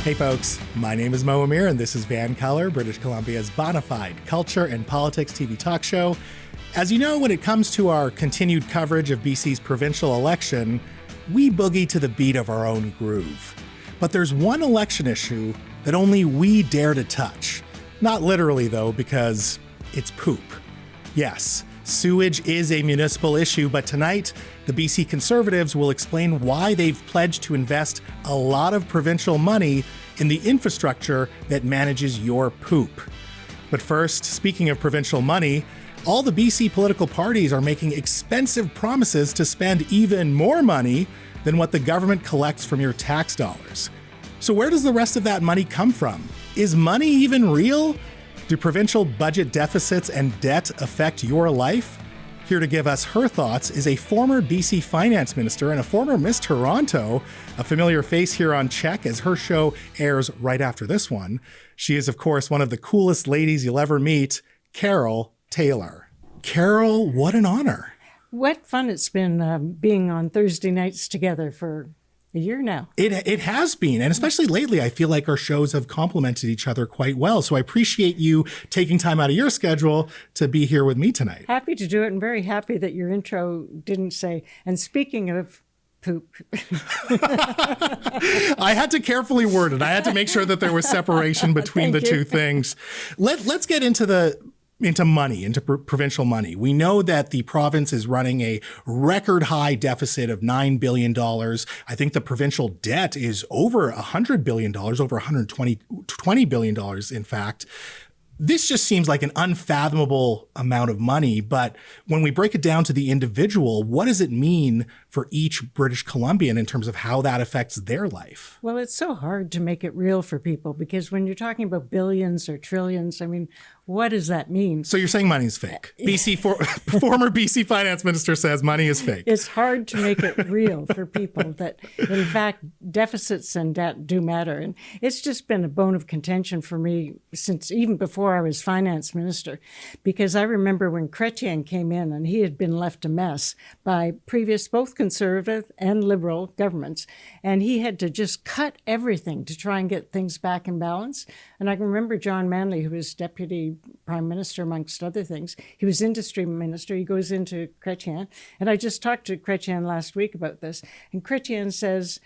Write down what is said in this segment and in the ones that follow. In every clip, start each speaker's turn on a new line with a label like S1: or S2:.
S1: Hey folks, my name is Mo Amir and this is VANCOLOUR, British Columbia's bona fide culture and politics TV talk show. As you know, when it comes to our continued coverage of BC's provincial election, we boogie to the beat of our own groove. But there's one election issue that only we dare to touch. Not literally though, because it's poop. Yes, sewage is a municipal issue, but tonight, the BC Conservatives will explain why they've pledged to invest a lot of provincial money in the infrastructure that manages your poop. But first, speaking of provincial money, all the BC political parties are making expensive promises to spend even more money than what the government collects from your tax dollars. So where does the rest of that money come from? Is money even real? Do provincial budget deficits and debt affect your life? Here to give us her thoughts is a former BC finance minister and a former Miss Toronto, a familiar face here on CHEK as her show airs right after this one. She is, of course, one of the coolest ladies you'll ever meet, Carole Taylor. Carole, what an honor.
S2: What fun it's been being on Thursday nights together for a year now.
S1: It has been, and especially lately, I feel like our shows have complemented each other quite well. So I appreciate you taking time out of your schedule to be here with me tonight.
S2: Happy to do it, and very happy that your intro didn't say, and speaking of poop.
S1: I had to carefully word it. I had to make sure that there was separation between the two things. Let's get into money, into provincial money. We know that the province is running a record high deficit of $9 billion. I think the provincial debt is over $100 billion, over $120 billion, in fact. This just seems like an unfathomable amount of money, but when we break it down to the individual, what does it mean for each British Columbian in terms of how that affects their life?
S2: Well, it's so hard to make it real for people because when you're talking about billions or trillions, I mean, what does that mean?
S1: So you're saying money is fake. Former BC finance minister says money is fake.
S2: It's hard to make it real for people that, in fact, deficits and debt do matter. And it's just been a bone of contention for me since even before I was finance minister, because I remember when Chrétien came in and he had been left a mess by previous both Conservative and Liberal governments, and he had to just cut everything to try and get things back in balance. And I can remember John Manley, who was Deputy Prime Minister, amongst other things. He was Industry Minister. He goes into Chrétien. And I just talked to Chrétien last week about this. And Chrétien says,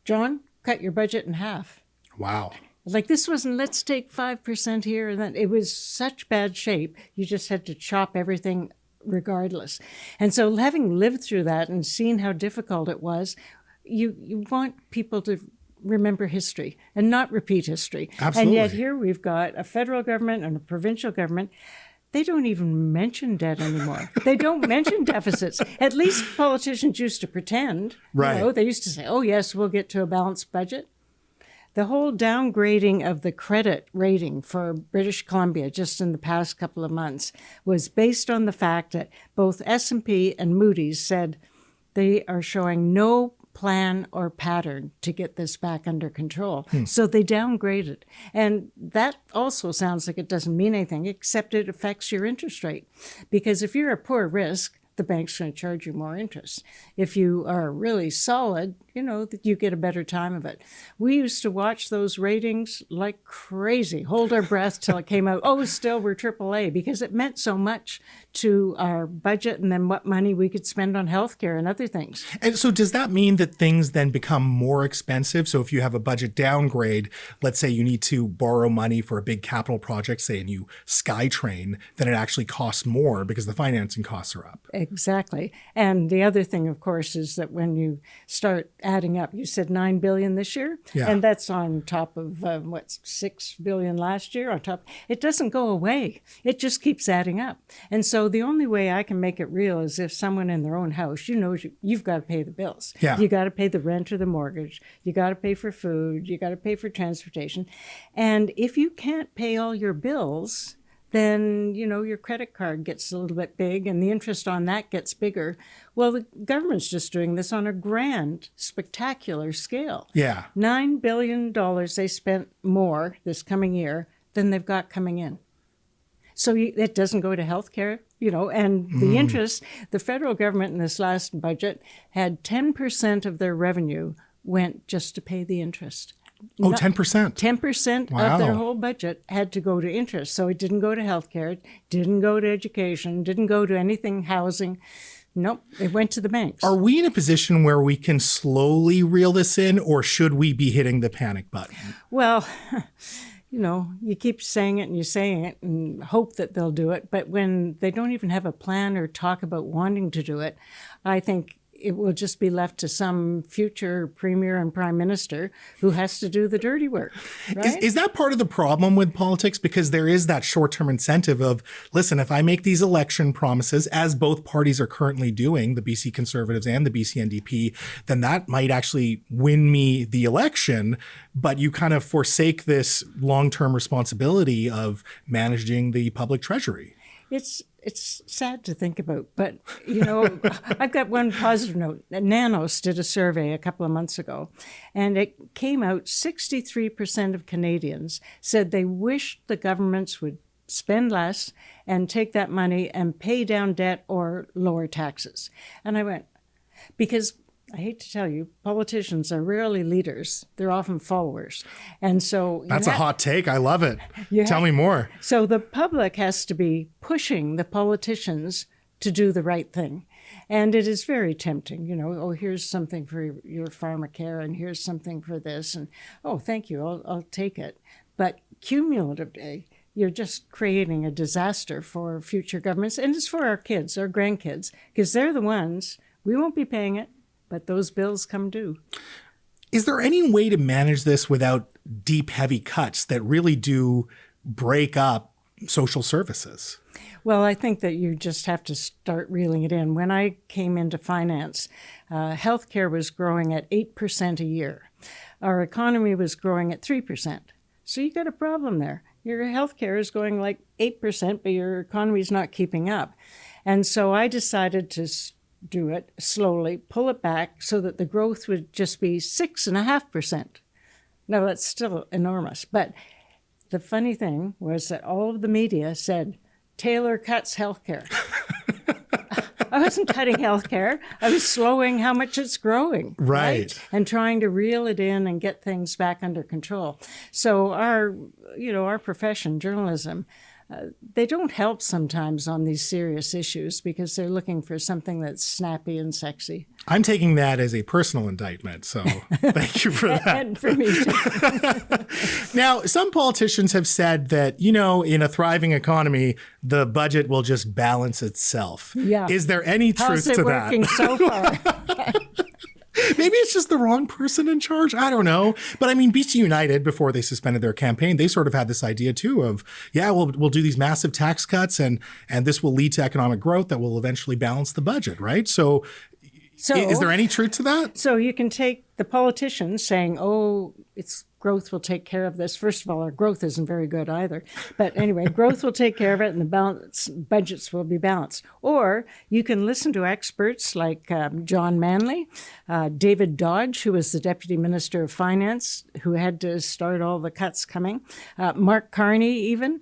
S2: John, cut your budget in half.
S1: Wow.
S2: Like this wasn't, let's take 5% here. And then it was such bad shape. You just had to chop everything regardless. And so having lived through that and seen how difficult it was, you want people to remember history and not repeat history.
S1: Absolutely.
S2: And yet here we've got a federal government and a provincial government. They don't even mention debt anymore. They don't mention deficits. At least politicians used to pretend.
S1: Right.
S2: You know, they used to say, oh, yes, we'll get to a balanced budget. The whole downgrading of the credit rating for British Columbia just in the past couple of months was based on the fact that both S&P and Moody's said they are showing no plan or pattern to get this back under control. So they downgraded. And that also sounds like it doesn't mean anything, except it affects your interest rate. Because if you're a poor risk, the bank's going to charge you more interest. If you are really solid, you know, that you get a better time of it. We used to watch those ratings like crazy, hold our breath till it came out, oh, still we're AAA, because it meant so much to our budget and then what money we could spend on healthcare and other things.
S1: And so does that mean that things then become more expensive? So if you have a budget downgrade, let's say you need to borrow money for a big capital project, say a new SkyTrain, then it actually costs more because the financing costs are up.
S2: Exactly. And the other thing, of course, is that when you start adding up, you said $9 billion this year, and that's on top of $6 billion last year. On top, it doesn't go away. It just keeps adding up. And so the only way I can make it real is if someone in their own house, you know, you've got to pay the bills.
S1: Yeah.
S2: You got to pay the rent or the mortgage. You got to pay for food. You got to pay for transportation. And if you can't pay all your bills, then, you know, your credit card gets a little bit big and the interest on that gets bigger. Well, the government's just doing this on a grand, spectacular scale.
S1: Yeah.
S2: $9 billion they spent more this coming year than they've got coming in. So it doesn't go to healthcare, you know, and the interest, the federal government in this last budget had 10% of their revenue went just to pay the interest.
S1: Oh, 10%.
S2: 10%
S1: Wow.
S2: of their whole budget had to go to interest. So it didn't go to healthcare, it didn't go to education, didn't go to anything, housing. Nope, it went to the banks.
S1: Are we in a position where we can slowly reel this in, or should we be hitting the panic button?
S2: Well, you keep saying it and you're saying it and hope that they'll do it. But when they don't even have a plan or talk about wanting to do it, I think it will just be left to some future premier and prime minister who has to do the dirty work. Right?
S1: Is that part of the problem with politics? Because there is that short-term incentive of, listen, if I make these election promises, as both parties are currently doing, the BC Conservatives and the BC NDP, then that might actually win me the election. But you kind of forsake this long-term responsibility of managing the public treasury.
S2: It's sad to think about, but, I've got one positive note. Nanos did a survey a couple of months ago, and it came out 63% of Canadians said they wished the governments would spend less and take that money and pay down debt or lower taxes. And I went, because I hate to tell you, politicians are rarely leaders. They're often followers. And so
S1: that's a hot take. I love it. Tell me more.
S2: So the public has to be pushing the politicians to do the right thing. And it is very tempting, here's something for your pharmacare and here's something for this. And, oh, thank you, I'll take it. But cumulatively, you're just creating a disaster for future governments. And it's for our kids, our grandkids, because they're the ones, we won't be paying it, but those bills come due.
S1: Is there any way to manage this without deep, heavy cuts that really do break up social services?
S2: Well, I think that you just have to start reeling it in. When I came into finance, healthcare was growing at 8% a year. Our economy was growing at 3%. So you got a problem there. Your healthcare is going like 8%, but your economy is not keeping up. And so I decided to do it slowly, pull it back so that the growth would just be 6.5%. Now, that's still enormous. But the funny thing was that all of the media said, Taylor cuts healthcare. I wasn't cutting healthcare. I was slowing how much it's growing. Right. And trying to reel it in and get things back under control. So our profession, journalism, they don't help sometimes on these serious issues because they're looking for something that's snappy and sexy.
S1: I'm taking that as a personal indictment, so thank you for that.
S2: And for me too.
S1: Now, some politicians have said that, in a thriving economy, the budget will just balance itself.
S2: Yeah.
S1: Is there any truth to that?
S2: How's it working so far?
S1: Maybe it's just the wrong person in charge. I don't know. But I mean, BC United, before they suspended their campaign, they sort of had this idea too of, we'll do these massive tax cuts and this will lead to economic growth that will eventually balance the budget, right? So is there any truth to that?
S2: So you can take the politicians saying, it's growth will take care of this. First of all, our growth isn't very good either. But anyway, growth will take care of it and the budgets will be balanced. Or you can listen to experts like John Manley, David Dodge, who was the Deputy Minister of Finance, who had to start all the cuts coming, Mark Carney even,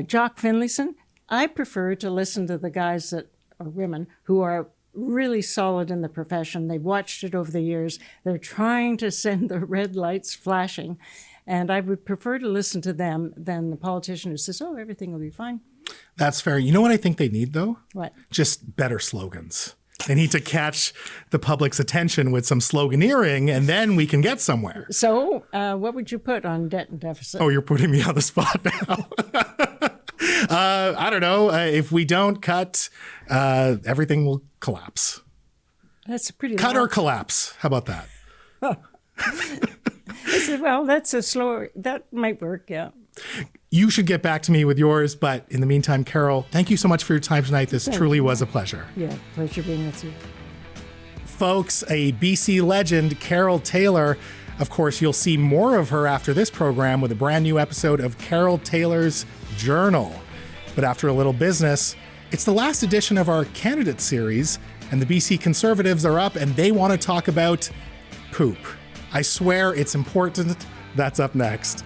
S2: Jock Finlayson. I prefer to listen to the guys that are women who are really solid in the profession. They've watched it over the years. They're trying to send the red lights flashing. And I would prefer to listen to them than the politician who says, everything will be fine.
S1: That's fair. You know what I think they need, though?
S2: What?
S1: Just better slogans. They need to catch the public's attention with some sloganeering, and then we can get somewhere.
S2: So what would you put on debt and deficit?
S1: Oh, you're putting me on the spot now. I don't know. If we don't cut, everything will collapse.
S2: That's a pretty
S1: cut or collapse. How about that?
S2: Well, that's a slower. That might work. Yeah.
S1: You should get back to me with yours. But in the meantime, Carole, thank you so much for your time tonight. This truly was a pleasure.
S2: Yeah, pleasure being with you.
S1: Folks, a BC legend, Carole Taylor. Of course, you'll see more of her after this program with a brand new episode of Carole Taylor's Journal. But after a little business, it's the last edition of our candidate series, and the BC Conservatives are up and they want to talk about poop. I swear it's important. That's up next.